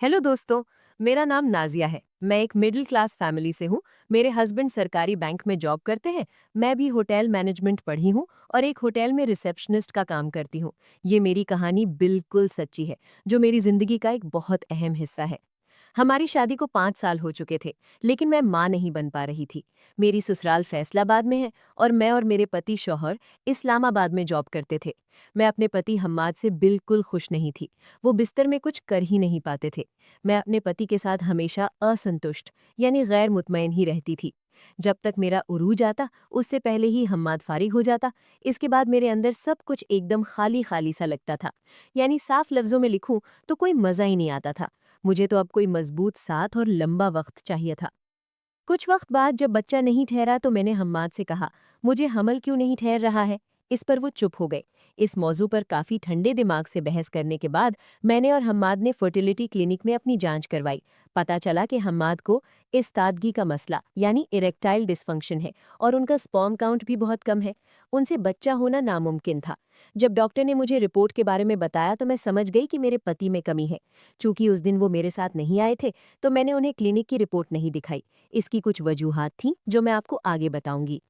Hello दोस्तों। मेरा नाम नाजिया है। मैं एक मिडिल क्लास फैमिली से हूँ। मेरे हस्बैंड सरकारी बैंक में जॉब करते हैं। मैं भी होटल मैनेजमेंट पढ़ी हूँ और एक होटल में रिसेप्शनिस्ट का काम करती हूँ। ये मेरी कहानी बिल्कुल सच्ची है, जो मेरी जिंदगी का एक बहुत अहम हिस्सा है। हमारी शादी को 5 साल हो चुके थे, लेकिन मैं माँ नहीं बन पा रही थी। मेरी ससुराल फैसलाबाद में है और मैं और मेरे पति शौहर इस्लामाबाद में जॉब करते थे। मैं अपने पति हम्माद से बिल्कुल खुश नहीं थी। वो बिस्तर में कुछ कर ही नहीं पाते थे। मैं अपने पति के साथ हमेशा असंतुष्ट यानी गैर मुतमईन ही रहती थी। जब तक मेरा उरूज आता, उससे पहले ही हम्माद फारिग हो जाता। इसके बाद मेरे अंदर सब कुछ एकदम खाली खाली सा लगता था। यानी साफ लफ्जों में लिखूं तो कोई मजा ही नहीं आता था। मुझे तो अब कोई मजबूत साथ और लंबा वक्त चाहिए था। कुछ वक्त बाद जब बच्चा नहीं ठहरा तो मैंने हम्माद से कहा, मुझे हमल क्यों नहीं ठहर रहा है। इस पर वो चुप हो गए। इस मौजू पर काफी ठंडे दिमाग से बहस करने के बाद मैंने और हम्माद ने फर्टिलिटी क्लिनिक में अपनी जांच करवाई। पता चला कि हम्माद को इस्तादगी का मसला यानी इरेक्टाइल डिस्फंक्शन है और उनका स्पर्म काउंट भी बहुत कम है। उनसे बच्चा होना नामुमकिन था। जब डॉक्टर ने मुझे रिपोर्ट के बारे में बताया तो मैं समझ गई कि मेरे पति में कमी है। चूंकि उस दिन वो मेरे साथ नहीं आए थे, तो मैंने उन्हें क्लिनिक की रिपोर्ट नहीं दिखाई। इसकी कुछ वजूहात थीं जो मैं आपको आगे बताऊंगी।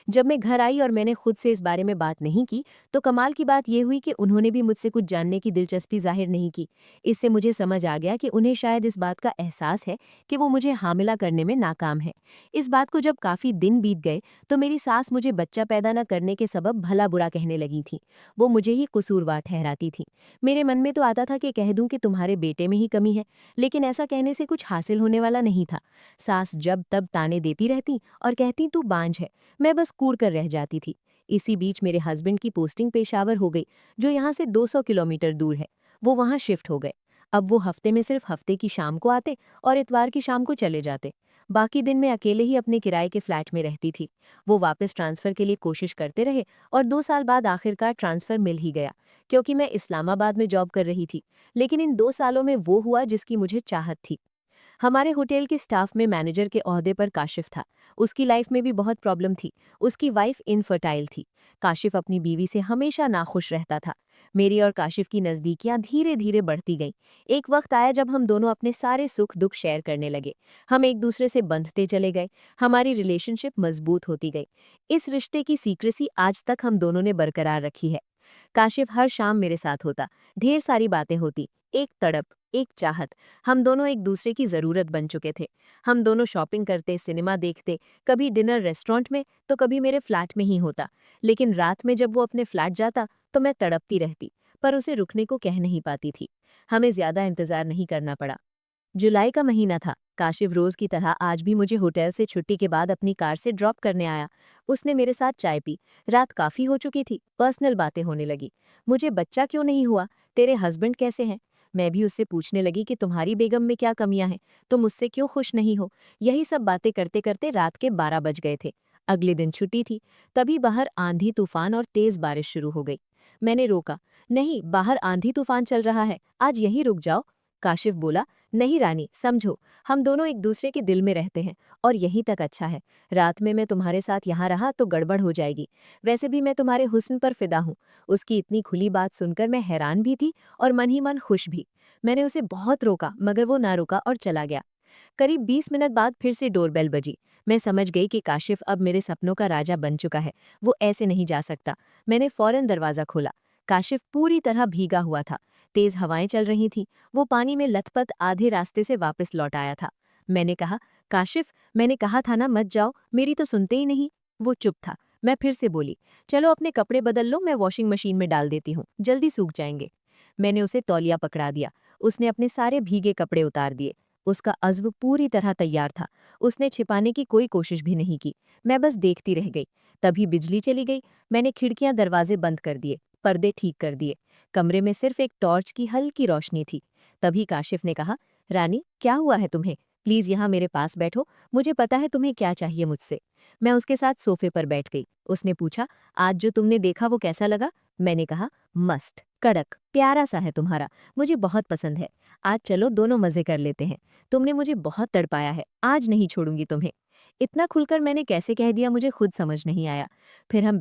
जब मैं घर आई और मैंने खुद से इस बारे में बात नहीं की, तो कमाल की बात यह हुई कि उन्होंने भी मुझसे कुछ जानने की दिलचस्पी जाहिर नहीं की। इससे मुझे समझ आ गया कि उन्हें शायद इस बात का एहसास है कि वो मुझे हामिला करने में नाकाम है। इस बात को जब काफी दिन बीत गए, तो मेरी सास मुझे बच्चा पैदा न करने के सबब भला बुरा कहने लगी थी। वो मुझे ही कसूरवार ठहराती थी। मेरे मन में तो आता था कि कह दूं कि तुम्हारे बेटे में ही कमी है, लेकिन ऐसा कहने से कुछ हासिल होने वाला नहीं था। सास जब तब ताने देती रहती और कहती तू बांझ है। मैं बस कूड़ कर रह जाती थी। इसी बीच मेरे हस्बैंड की पोस्टिंग पेशावर हो गई, जो यहाँ से 200 किलोमीटर दूर है। वो वहाँ शिफ्ट हो गए। अब वो हफ्ते में सिर्फ हफ्ते की शाम को आते और इतवार की शाम को चले जाते। बाकी दिन मैं अकेले ही अपने किराए के फ्लैट में रहती थी। वो वापस ट्रांसफ़र के लिए कोशिश करते रहे और 2 साल बाद आखिरकार ट्रांसफ़र मिल ही गया, क्योंकि मैं इस्लामाबाद में जॉब कर रही थी। लेकिन इन 2 सालों में वो हुआ जिसकी मुझे चाहत थी। हमारे होटल के स्टाफ में मैनेजर के ओहदे पर काशिफ था। उसकी लाइफ में भी बहुत प्रॉब्लम थी। उसकी वाइफ इनफर्टाइल थी। काशिफ अपनी बीवी से हमेशा नाखुश रहता था। मेरी और काशिफ की नज़दीकियां धीरे धीरे बढ़ती गईं। एक वक्त आया जब हम दोनों अपने सारे सुख दुख शेयर करने लगे। हम एक दूसरे से बंधते चले गए। हमारी रिलेशनशिप मजबूत होती गई। इस रिश्ते की सीक्रेसी आज तक हम दोनों ने बरकरार रखी है। काशिफ हर शाम मेरे साथ होता। ढेर सारी बातें होती। एक तड़प, एक चाहत। हम दोनों एक दूसरे की ज़रूरत बन चुके थे। हम दोनों शॉपिंग करते, सिनेमा देखते, कभी डिनर रेस्टोरेंट में तो कभी मेरे फ्लैट में ही होता। लेकिन रात में जब वो अपने फ्लैट जाता तो मैं तड़पती रहती, पर उसे रुकने को कह नहीं पाती थी। हमें ज़्यादा इंतज़ार नहीं करना पड़ा। जुलाई का महीना था। काशिफ रोज की तरह आज भी मुझे होटल से छुट्टी के बाद अपनी कार से ड्रॉप करने आया। उसने मेरे साथ चाय पी। रात काफी हो चुकी थी। पर्सनल बातें होने लगी। मुझे बच्चा क्यों नहीं हुआ, तेरे हस्बैंड कैसे हैं। मैं भी उससे पूछने लगी कि तुम्हारी बेगम में क्या कमियां हैं, तुम मुझसे क्यों खुश नहीं हो। यही सब बातें करते करते रात के 12 बज गए थे। अगले दिन छुट्टी थी। तभी बाहर आंधी तूफान और तेज बारिश शुरू हो गई। मैंने रोका, नहीं, बाहर आंधी तूफान चल रहा है, आज यहीं रुक जाओ। काशिफ बोला, नहीं रानी, समझो, हम दोनों एक दूसरे के दिल में रहते हैं और यहीं तक अच्छा है। रात में मैं तुम्हारे साथ यहाँ रहा तो गड़बड़ हो जाएगी। वैसे भी मैं तुम्हारे हुस्न पर फिदा हूँ। उसकी इतनी खुली बात सुनकर मैं हैरान भी थी और मन ही मन खुश भी। मैंने उसे बहुत रोका, मगर वो ना रुका और चला गया। करीब 20 मिनट बाद फिर से डोरबेल बजी। मैं समझ गई कि काशिफ अब मेरे सपनों का राजा बन चुका है। वो ऐसे नहीं जा सकता। मैंने फौरन दरवाज़ा खोला। काशिफ पूरी तरह भीगा हुआ था। तेज हवाएं चल रही थीं। वो पानी में लथपथ आधे रास्ते से वापस लौट आया था। मैंने कहा, काशिफ, मैंने कहा था ना मत जाओ, मेरी तो सुनते ही नहीं। वो चुप था। मैं फिर से बोली, चलो अपने कपड़े बदल लो, मैं वॉशिंग मशीन में डाल देती हूँ, जल्दी सूख जाएंगे। मैंने उसे तौलिया पकड़ा दिया। उसने अपने सारे भीगे कपड़े उतार दिए। उसका अज़्व पूरी तरह तैयार था। उसने छिपाने की कोई कोशिश भी नहीं की। मैं बस देखती रह गई। तभी बिजली चली गई। मैंने खिड़कियां दरवाजे बंद कर दिए, पर्दे ठीक कर दिए। कमरे में सिर्फ एक टॉर्च की हल्की रोशनी थी। तभी काशिफ ने कहा, रानी, क्या हुआ है तुम्हें? प्लीज यहाँ मेरे पास बैठो, मुझे पता है तुम्हें क्या चाहिए मुझसे। मैं उसके साथ सोफे पर बैठ गई। उसने पूछा, आज जो तुमने देखा वो कैसा लगा? मैंने कहा, मस्त, कड़क, प्यारा सा है तुम्हारा, मुझे बहुत पसंद है। आज चलो दोनों मजे कर लेते हैं। तुमने मुझे बहुत तड़पाया है, आज नहीं छोड़ूंगी तुम्हें। इतना खुलकर मैंने कैसे कह दिया मुझे खुद समझ नहीं आया। फिर हम